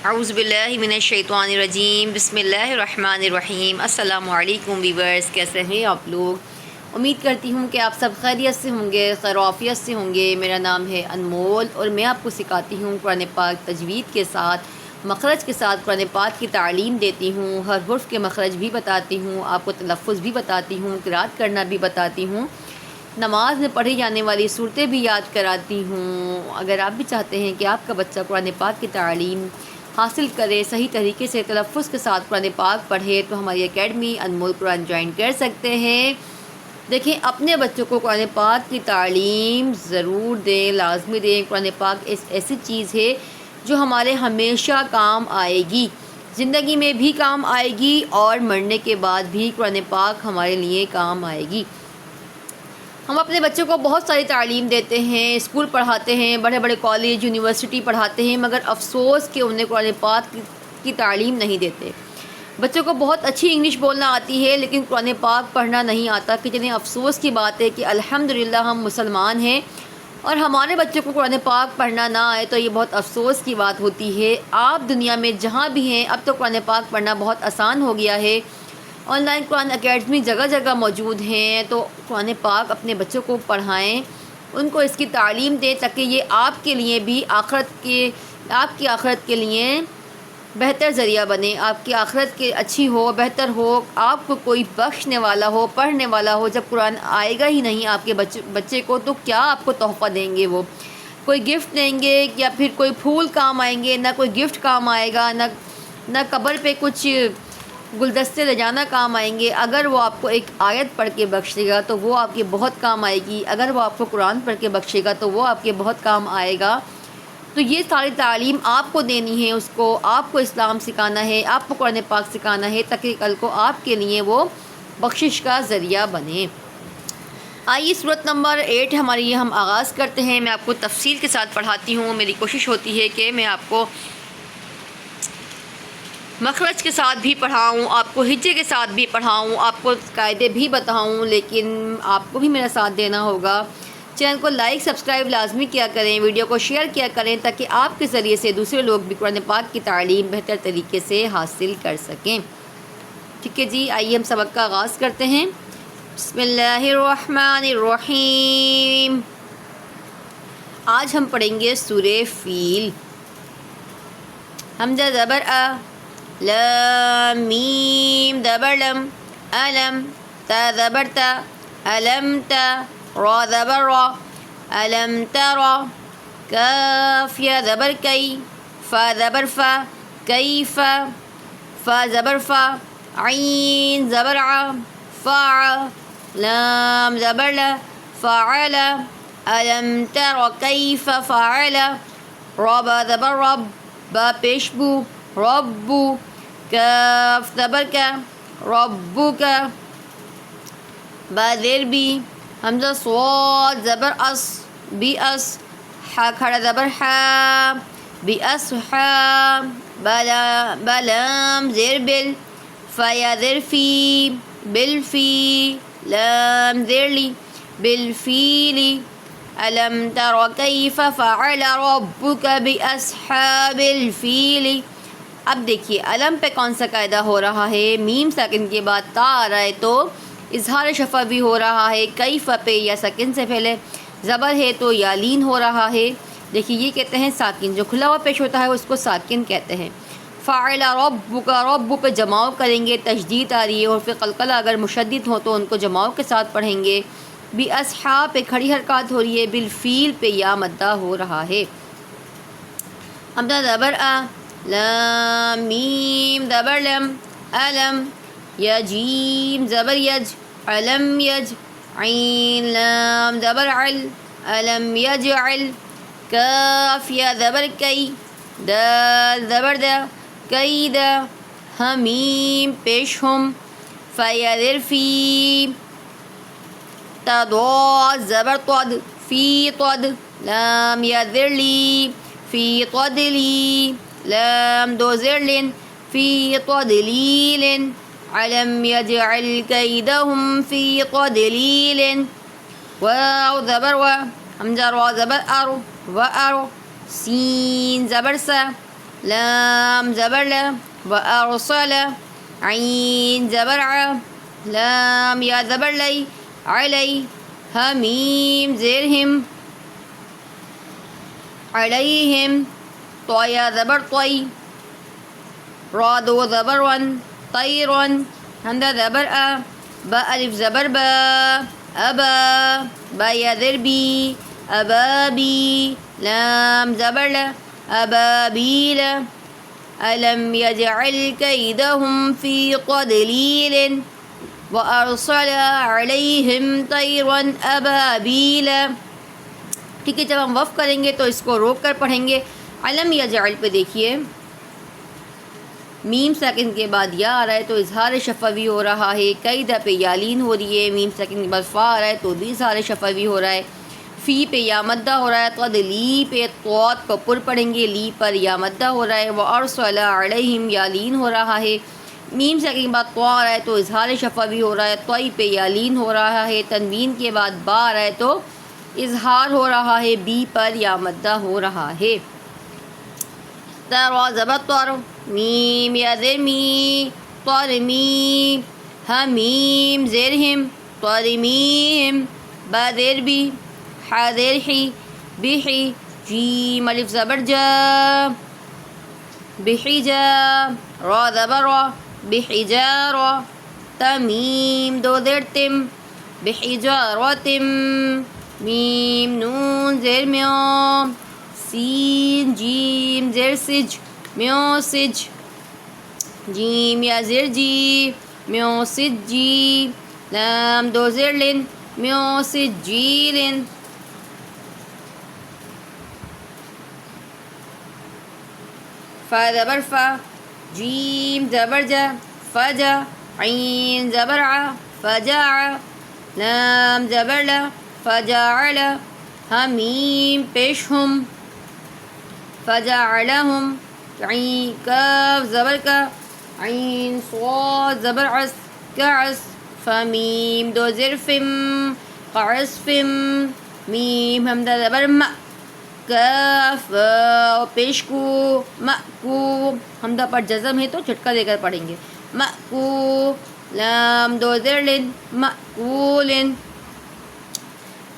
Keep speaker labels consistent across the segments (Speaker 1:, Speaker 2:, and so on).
Speaker 1: اعوذ باللہ من الشیطان الرجیم، بسم اللہ الرحمن الرحیم۔ السلام علیکم ویورز، کیسے ہیں آپ لوگ؟ امید کرتی ہوں کہ آپ سب خیریت سے ہوں گے، خیر و عافیت سے ہوں گے۔ میرا نام ہے انمول اور میں آپ کو سکھاتی ہوں قرآن پاک تجوید کے ساتھ، مخرج کے ساتھ قرآن پاک کی تعلیم دیتی ہوں، ہر حرف کے مخرج بھی بتاتی ہوں، آپ کو تلفظ بھی بتاتی ہوں، قرات کرنا بھی بتاتی ہوں، نماز میں پڑھی جانے والی صورتیں بھی یاد کراتی ہوں۔ اگر آپ بھی چاہتے ہیں کہ آپ کا بچہ قرآن پاک کی تعلیم حاصل کرے، صحیح طریقے سے تلفظ کے ساتھ قرآن پاک پڑھے، تو ہماری اکیڈمی انمول قرآن جوائن کر سکتے ہیں۔ دیکھیں، اپنے بچوں کو قرآن پاک کی تعلیم ضرور دیں، لازمی دیں۔ قرآن پاک ایسی چیز ہے جو ہمارے ہمیشہ کام آئے گی، زندگی میں بھی کام آئے گی اور مرنے کے بعد بھی قرآن پاک ہمارے لیے کام آئے گی۔ ہم اپنے بچوں کو بہت ساری تعلیم دیتے ہیں، اسکول پڑھاتے ہیں، بڑے بڑے کالج یونیورسٹی پڑھاتے ہیں، مگر افسوس کہ انہیں قرآن پاک کی تعلیم نہیں دیتے۔ بچوں کو بہت اچھی انگلش بولنا آتی ہے لیکن قرآن پاک پڑھنا نہیں آتا۔ کتنے افسوس کی بات ہے کہ الحمدللہ ہم مسلمان ہیں اور ہمارے بچوں کو قرآن پاک پڑھنا نہ آئے، تو یہ بہت افسوس کی بات ہوتی ہے۔ آپ دنیا میں جہاں بھی ہیں، اب تو قرآن پاک پڑھنا بہت آسان ہو گیا ہے۔ آن لائن قرآن اکیڈمی جگہ جگہ موجود ہیں، تو قرآن پاک اپنے بچوں کو پڑھائیں، ان کو اس کی تعلیم دیں، تاکہ یہ آپ کے لیے بھی آپ کی آخرت کے لیے بہتر ذریعہ بنے، آپ کی آخرت کے اچھی ہو، بہتر ہو، آپ کو کوئی بخشنے والا ہو، پڑھنے والا ہو۔ جب قرآن آئے گا ہی نہیں آپ کے بچے کو، تو کیا آپ کو تحفہ دیں گے؟ وہ کوئی گفٹ دیں گے یا پھر کوئی پھول کام آئیں گے؟ نہ کوئی گفٹ کام آئے گا، نہ قبر پہ کچھ گلدستے لے جانا کام آئیں گے۔ اگر وہ آپ کو ایک آیت پڑھ کے بخشے گا تو وہ آپ کے بہت کام آئے گی، اگر وہ آپ کو قرآن پڑھ کے بخشے گا تو وہ آپ کے بہت کام آئے گا۔ تو یہ ساری تعلیم آپ کو دینی ہے، اس کو آپ کو اسلام سکھانا ہے، آپ کو قرآن پاک سکھانا ہے، تاکہ کل کو آپ کے لیے وہ بخشش کا ذریعہ بنے۔ آئیے سورت نمبر 8 ہماری یہ ہم آغاز کرتے ہیں۔ میں آپ کو تفصیل کے ساتھ پڑھاتی ہوں، میری کوشش ہوتی ہے کہ میں آپ کو مخرج کے ساتھ بھی پڑھاؤں، آپ کو ہجے کے ساتھ بھی پڑھاؤں، آپ کو قاعدے بھی بتاؤں، لیکن آپ کو بھی میرا ساتھ دینا ہوگا۔ چینل کو لائک سبسکرائب لازمی کیا کریں، ویڈیو کو شیئر کیا کریں، تاکہ آپ کے ذریعے سے دوسرے لوگ بھی قرآن پاک کی تعلیم بہتر طریقے سے حاصل کر سکیں۔ ٹھیک ہے جی، آئیے ہم سبق کا آغاز کرتے ہیں۔ بسم اللہ الرحمن الرحیم۔ آج ہم پڑھیں گے سورہ فیل۔ حمزہ زبر آ، لام میم زبر لم، علم تا زبر تا، علم تا، را زبر را، علم ترى، کاف یا زبر کئی، فا زبر فا، کیف، فا زبر فا، عین زبر ع، فاع، لام زبر لا، فاعل، علم تر کیف فاعل، را با زبر رب، با پیش بو، ربو، کاف زبر کا، ربک، با زیر بی، حمزہ صاد زبر اس، بی اس، حا کھڑا زبر حا، بی اس حا، بلام زیر بل، فا یا زیر فی، بالفی، لام زیر لی، بالفیلی، علم تر کیف فعل ربک باصحاب الفیل۔ اب دیکھیے علم پہ کون سا قاعدہ ہو رہا ہے؟ میم ساکن کے بعد تا آ رہا ہے تو اظہار شفوی ہو رہا ہے۔ کیف پہ یا ساکن سے پہلے زبر ہے تو یا لین ہو رہا ہے۔ دیکھیے یہ کہتے ہیں ساکن، جو کھلا ہوا پیش ہوتا ہے اس کو ساکن کہتے ہیں۔ فاعل ربک، رب پہ جماؤ کریں گے، تشدید آ رہی ہے، اور پھر قلقلہ اگر مشدد ہو تو ان کو جماؤ کے ساتھ پڑھیں گے۔ بی اصحاب پہ کھڑی حرکات ہو رہی ہے، بالفیل پہ یا مدہ ہو رہا ہے۔ حمزہ زبر آ، لام میم زبر لم، علم، یا جیم زبر یج، علم یج، عین لام زبر عل، علم یجعل، کاف یا زبر کئی، دال زبر دا، کئی دا، حمیم پیش ہم، فا یا زیر فی، تضاد زبر طد، فی طد، لام یا زر لی، فی طد لی، لام دو زر لن، فی طد لیلن، علم یجعل کیدہم فی طد لیلن، واو زبر و، حمزہ را زبر ارو، و ارو، سین زبر سا، لام زبر ل وأرسل عين زبر ع لام یا زبر لئی علی حمیم زیر ہم علیہم طا یا زبر طی را دو زبر ون طیر حمزہ زبر ا با الف زبر با ابا با یا زر بی ابابی لام زبر ل ابابیل ألم يجعل كيدهم في تضليل وأرسل عليهم طيرا أبابيل. ٹھیک ہے، جب ہم وقف کریں گے تو اس کو روک کر پڑھیں گے. علم یجعل پہ دیکھیے میم سیکنڈ کے بعد یا آ رہا ہے تو اظہار شفوی ہو رہا ہے. قیدہ پہ یالین ہو رہی ہے، میم سیکنڈ کے بعد فا آ رہا ہے تو بھی اظہار شفوی ہو رہا ہے. فی پہ یا مدہ ہو رہا ہے. تضلی پہ طاعت کو پر پڑھیں گے، لی پر یا مدہ ہو رہا ہے. وارسل علیہم یالین ہو رہا ہے. میم سیکنڈ کے بعد طا آ رہا ہے تو اظہار شفوی ہو رہا ہے. طی پہ یالین ہو رہا ہے. تنوین کے بعد با آ رہا ہے تو اظہار ہو رہا ہے. بی پر یا مدہ ہو رہا ہے. ترا زبر طر میم یا زیر می طرمی حمیم زیر ہم طرمیم با زیر بی حاضر حی بحی جیم الف زبر جا بحجا را زبر را بحجارا تمیم دو زیر تم بحجارتم میم نون زیر میام سین جیم زیر سج میو سج جیم یا زیر جی میو سج جی لام دو زیر لن میو سج جی لن فا زبر فا جیم زبر جا فجا عین زبر ع فجع لام زبر لا فجعل حمیم پیش ہم فجعلہم عین کاف زبر کا عین صاد زبر عس کعس فمیم دو زر فم قعس فم میم حمزہ زبر ما کاف پیش کو مأکو حمزہ پر جزم ہے تو جھٹکا دے کر پڑھیں گے. مأکو لام دو زر لن مأکول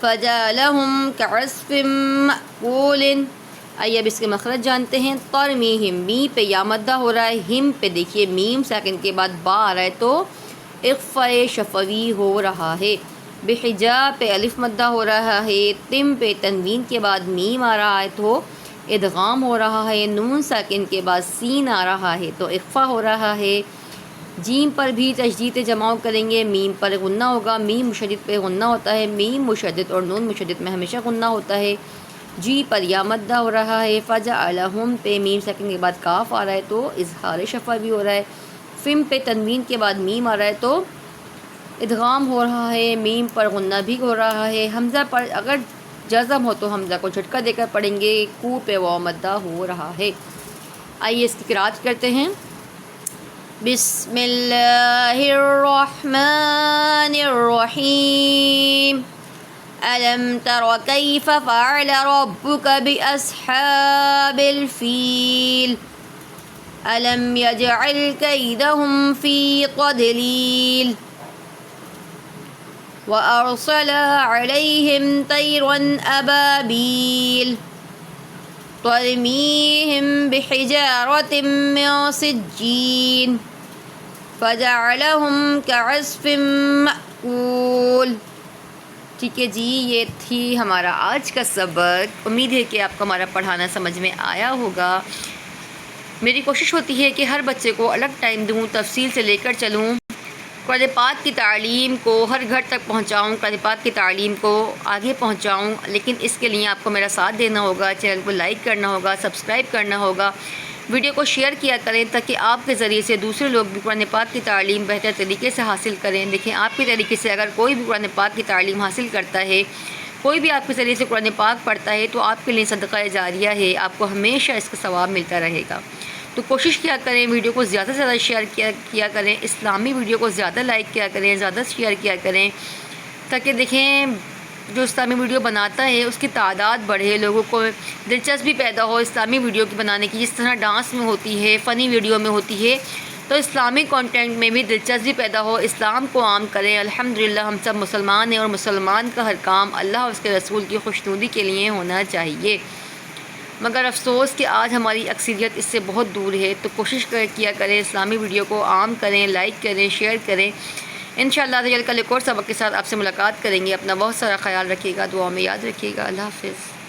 Speaker 1: فجعلہم کعصف مأکول. آئیے اب اس کے مخرج جانتے ہیں. ترمیہم می پہ یا مدہ ہو رہا ہے. ہم پہ دیکھیے میم سیکنڈ کے بعد با آ رہا ہے تو اخفاء شفوی ہو رہا ہے. بحجا پہ الف مدہ ہو رہا ہے. تم پہ تنوین کے بعد میم آ رہا ہے تو ادغام ہو رہا ہے. نون ساکن کے بعد سین آ رہا ہے تو اخفاء ہو رہا ہے. جیم پر بھی تشدید جماع کریں گے. میم پر غنہ ہوگا. میم مشدد پہ غنہ ہوتا ہے. میم مشدد اور نون مشدد میں ہمیشہ غنہ ہوتا ہے. جی پر یا مدہ ہو رہا ہے. فجعلہم پہ میم سیکنڈ کے بعد کاف آ رہا ہے تو اظہار شفا بھی ہو رہا ہے. فم پہ تنوین کے بعد میم آ رہا ہے تو ادغام ہو رہا ہے. میم پر غنہ بھی ہو رہا ہے. حمزہ پر اگر جزم ہو تو حمزہ کو جھٹکا دے کر پڑھیں گے. کو پہ واو مدہ ہو رہا ہے. آئیے اس کی قرات کرتے ہیں. بسم اللہ الرحمن الرحیم. ألم تر كيف فعل ربك بأصحاب الفيل ألم يجعل كيدهم في تضليل وأرسل عليهم طيرا أبابيل ترميهم بحجارة من سجيل فجعلهم كعصف مأكول. ٹھیک ہے جی، یہ تھی ہمارا آج کا سبق. امید ہے کہ آپ کو ہمارا پڑھانا سمجھ میں آیا ہوگا. میری کوشش ہوتی ہے کہ ہر بچے کو الگ ٹائم دوں، تفصیل سے لے کر چلوں، قرآن پاک کی تعلیم کو ہر گھر تک پہنچاؤں، قرآن پاک کی تعلیم کو آگے پہنچاؤں. لیکن اس کے لیے آپ کو میرا ساتھ دینا ہوگا، چینل کو لائک کرنا ہوگا، سبسکرائب کرنا ہوگا، ویڈیو کو شیئر کیا کریں تاکہ آپ کے ذریعے سے دوسرے لوگ بھی قرآن پاک کی تعلیم بہتر طریقے سے حاصل کریں. دیکھیں، آپ کے طریقے سے اگر کوئی بھی قرآن پاک کی تعلیم حاصل کرتا ہے، کوئی بھی آپ کے ذریعے سے قرآن پاک پڑھتا ہے تو آپ کے لیے صدقہ جاریہ ہے. آپ کو ہمیشہ اس کا ثواب ملتا رہے گا. تو کوشش کیا کریں، ویڈیو کو زیادہ سے زیادہ شیئر کیا کریں، اسلامی ویڈیو کو زیادہ لائک کیا کریں، زیادہ شیئر کیا کریں، تاکہ دیکھیں جو اسلامی ویڈیو بناتا ہے اس کی تعداد بڑھے، لوگوں کو دلچسپی پیدا ہو اسلامی ویڈیو کی بنانے کی، جس طرح ڈانس میں ہوتی ہے، فنی ویڈیو میں ہوتی ہے، تو اسلامی کانٹینٹ میں بھی دلچسپی پیدا ہو، اسلام کو عام کریں۔ الحمدللہ ہم سب مسلمان ہیں اور مسلمان کا ہر کام اللہ اور اس کے رسول کی خوشنودی کے لیے ہونا چاہیے، مگر افسوس کہ آج ہماری اکثریت اس سے بہت دور ہے۔ تو کوشش کیا کریں اسلامی ویڈیو کو عام کریں، لائک کریں، شیئر کریں۔ انشاءاللہ کل ایک اور سبق کے ساتھ آپ سے ملاقات کریں گے۔ اپنا بہت سارا خیال رکھیے گا، دعا میں یاد رکھیے گا۔ اللہ حافظ۔